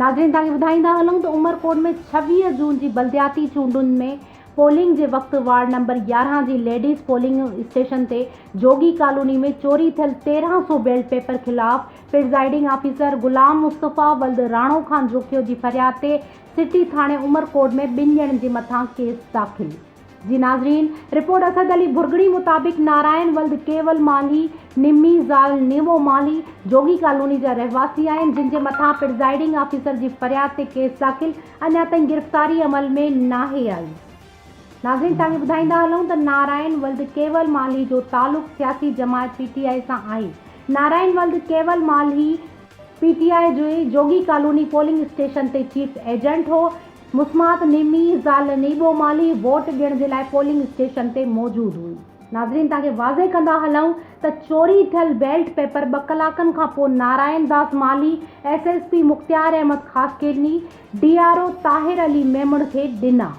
नाज़रीन तव्हांखे ॿुधाईंदा हलूं त उमरकोट में 26 जून जी बल्दियाती चूंडुनि में पोलिंग जे वक़्तु वार्ड नंबर 11 जी लेडीज़ पोलिंग स्टेशन ते जोगी कॉलोनी में चोरी थियल 1300 बैलेट पेपर ख़िलाफ़ प्रिज़ाइडिंग ऑफिसर गुलाम मुस्तफ़ा वल्द राणो खान जोखियो जी फरियाद ते सिटी थाणे उमरकोट में 2 ॼणनि जे मथां केस दाख़िल। जी नाज़रीन, रिपोर्ट असद अली भुरगड़ी मुताबिक़ नारायण वल्द केवल माली निम्मी ज़ाल नीवो माली जोगी कॉलोनी जा रहवासी आहिनि, जिन जे मथां प्रिज़ाइडिंग ऑफिसर जी फरियाद ते केस दाख़िल अञा ताईं गिरफ़्तारी अमल में नाहे आई। नाज़रीन तव्हांखे ॿुधाईंदा हलूं त नारायण वल्द केवल माली जो तालुक़ सियासी जमायत PTI सां आहे। नारायण वल्द केवल माली PTI जो जोगी कॉलोनी पोलिंग स्टेशन ते चीफ एजेंट हो। मुस्मात निम्मी ज़ाल नीबो माली वोट ॾियण जे लाइ पोलिंग स्टेशन ते मौजूद हुई। नाज़रीन तव्हांखे वाज़े कंदा हलूं त चोरी थियल बैलेट पेपर 2 कलाकनि खां पोइ नारायण दास माली SSP मुख्तियार अहमद ख़ासकेनी DRO ताहिर अली मेमण खे ॾिना।